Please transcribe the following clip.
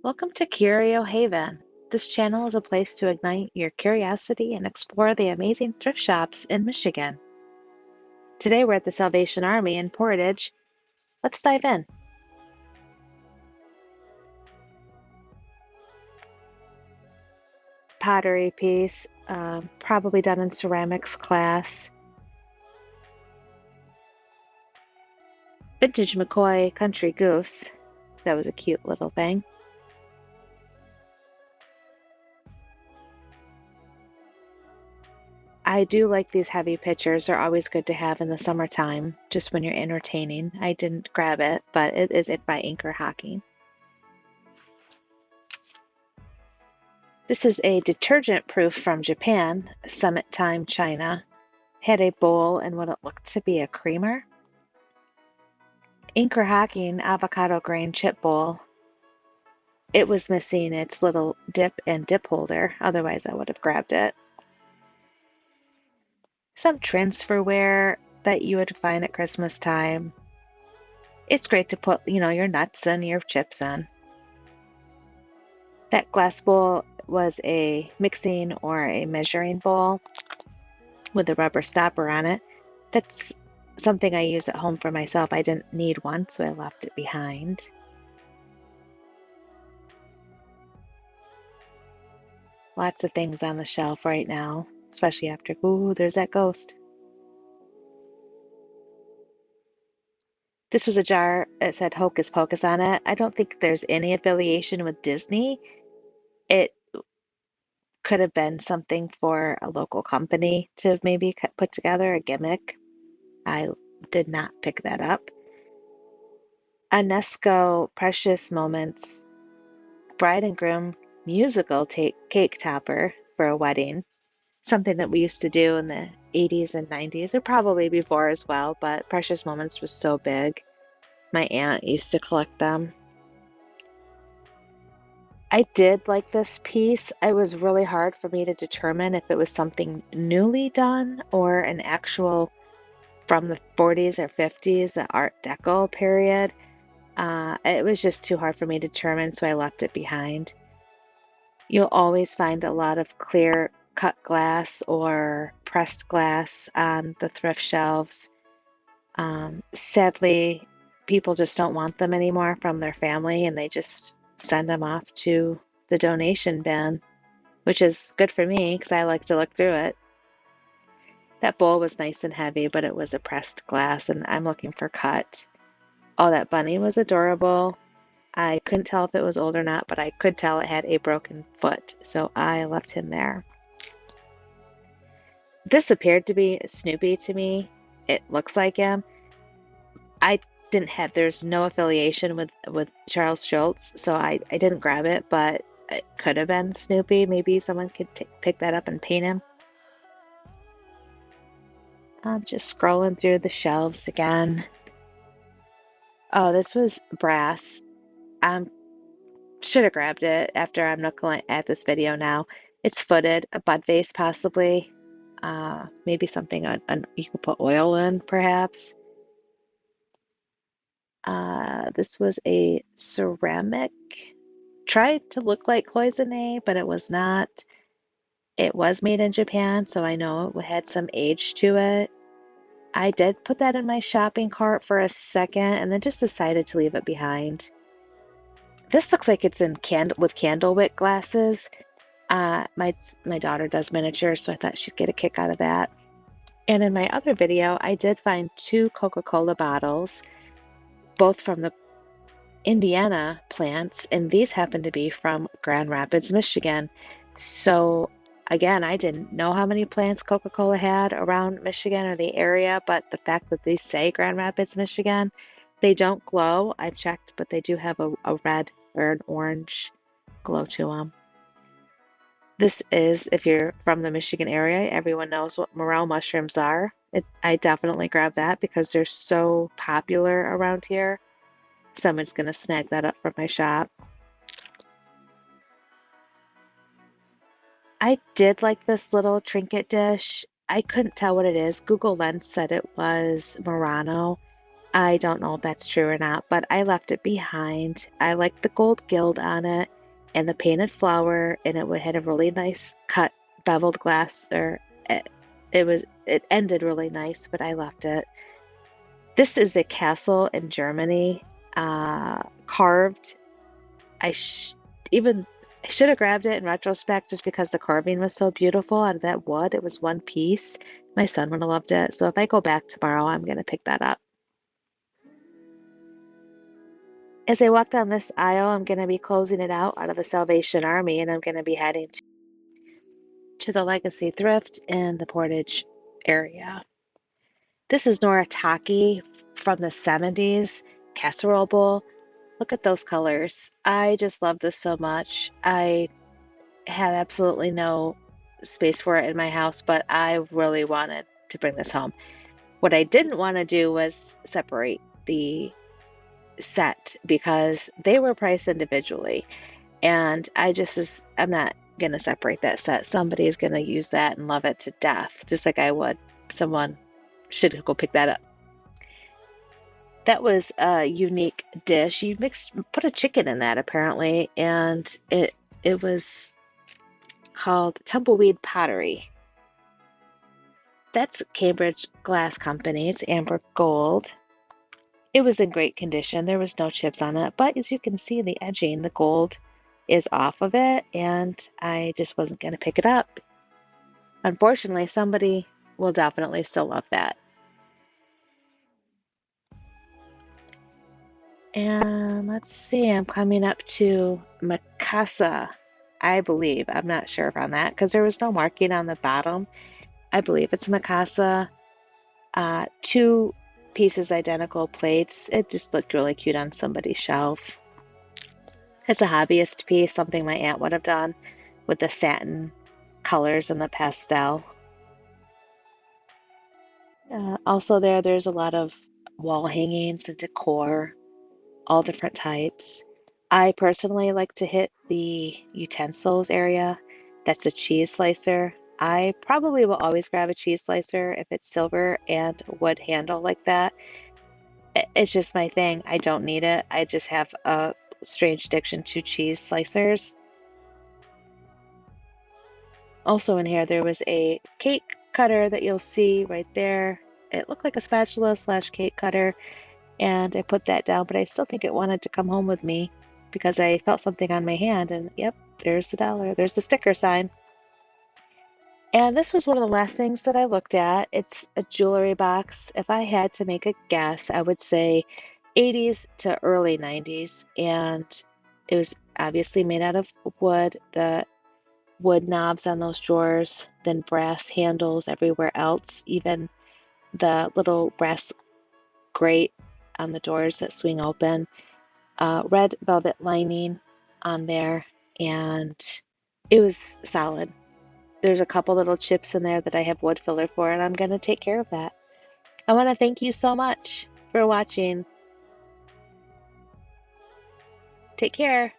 Welcome to Curio Haven. This channel is a place to ignite your curiosity and explore the amazing thrift shops in Michigan. Today we're at the Salvation Army in Portage. Let's dive in. Pottery piece, probably done in ceramics class. Vintage McCoy Country Goose. That was a cute little thing. I do like these heavy pictures. They're always good to have in the summertime, just when you're entertaining. I didn't grab it, but it is it by Anchor Hocking. This is a detergent proof from Japan, Summit Time China. Had a bowl and what it looked to be a creamer. Anchor Hocking avocado grain chip bowl. It was missing its little dip and dip holder, otherwise I would have grabbed it. Some transferware that you would find at Christmas time. It's great to put, your nuts and your chips in. That glass bowl was a mixing or a measuring bowl with a rubber stopper on it. That's something I use at home for myself. I didn't need one, so I left it behind. Lots of things on the shelf right now, especially after, ooh, there's that ghost. This was a jar that said Hocus Pocus on it. I don't think there's any affiliation with Disney. It could have been something for a local company to maybe put together a gimmick. I did not pick that up. UNESCO Precious Moments bride and groom musical cake topper for a wedding. Something that we used to do in the 80s and 90s, or probably before as well, but Precious Moments was so big. My aunt used to collect them. I did like this piece. It was really hard for me to determine if it was something newly done or an actual from the 40s or 50s, the Art Deco period. It was just too hard for me to determine, so I left it behind. You'll always find a lot of clear cut glass or pressed glass on the thrift shelves. Sadly, people just don't want them anymore from their family and they just send them off to the donation bin, which is good for me because I like to look through it. That bowl was nice and heavy, but it was a pressed glass and I'm looking for cut. Oh, that bunny was adorable. I couldn't tell if it was old or not, but I could tell it had a broken foot, so I left him there. This appeared to be Snoopy to me. It looks like him. I didn't have, there's no affiliation with Charles Schultz, so I didn't grab it, but it could have been Snoopy. Maybe someone could pick that up and paint him. I'm just scrolling through the shelves again. Oh, this was brass. I should have grabbed it after I'm looking at this video now. It's footed, a bud vase possibly. Maybe something you could put oil in, perhaps. This was a ceramic. Tried to look like cloisonne, but it was not. It was made in Japan, so I know it had some age to it. I did put that in my shopping cart for a second and then just decided to leave it behind. This looks like it's in with candlewick glasses. My daughter does miniatures, so I thought she'd get a kick out of that. And in my other video, I did find two Coca-Cola bottles, both from the Indiana plants, and these happen to be from Grand Rapids, Michigan. So again, I didn't know how many plants Coca-Cola had around Michigan or the area, but the fact that they say Grand Rapids, Michigan, they don't glow. I've checked, but they do have a red or an orange glow to them. This is, if you're from the Michigan area, everyone knows what morel mushrooms are. I definitely grab that because they're so popular around here. Someone's going to snag that up from my shop. I did like this little trinket dish. I couldn't tell what it is. Google Lens said it was Murano. I don't know if that's true or not, but I left it behind. I like the gold gild on it. and the painted flower, and had a really nice cut beveled glass, or it, it ended really nice, but I left it. This is a castle in Germany, carved. I sh even I should have grabbed it in retrospect just because the carving was so beautiful out of that wood. It was one piece. My son would have loved it. So if I go back tomorrow, I'm going to pick that up. As I walk down this aisle, I'm going to be closing it out of the Salvation Army, and I'm going to be heading to the Legacy Thrift in the Portage area. This is Noritake from the 70s casserole bowl. Look at those colors. I just love this so much. I have absolutely no space for it in my house, but I really wanted to bring this home. What I didn't want to do was separate the set because they were priced individually. And I'm not going to separate that set. Somebody is going to use that and love it to death, just like I would. Someone should go pick that up. That was a unique dish. Put a chicken in that apparently, and it was called tumbleweed pottery. That's Cambridge Glass Company. It's amber gold. It was in great condition. There was no chips on it, but as you can see, the edging, the gold is off of it, and I just wasn't going to pick it up. Unfortunately, somebody will definitely still love that. And let's see, I'm coming up to Mikasa, I believe. I'm not sure on that because there was no marking on the bottom. I believe it's Mikasa. Two pieces identical plates. It just looked really cute on somebody's shelf. It's a hobbyist piece, something my aunt would have done with the satin colors and the pastel. Also there's a lot of wall hangings and decor, all different types. I personally like to hit the utensils area. That's a cheese slicer. I probably will always grab a cheese slicer if it's silver and wood handle like that. It's just my thing. I don't need it. I just have a strange addiction to cheese slicers. Also in here, there was a cake cutter that you'll see right there. It looked like a spatula slash cake cutter, and I put that down, but I still think it wanted to come home with me because I felt something on my hand, and yep, there's the dollar. There's the sticker sign. And this was one of the last things that I looked at. It's a jewelry box. If I had to make a guess, I would say 80s to early 90s. And it was obviously made out of wood, the wood knobs on those drawers, then brass handles everywhere else, even the little brass grate on the doors that swing open, red velvet lining on there, and it was solid. There's a couple little chips in there that I have wood filler for, and I'm going to take care of that. I want to thank you so much for watching. Take care.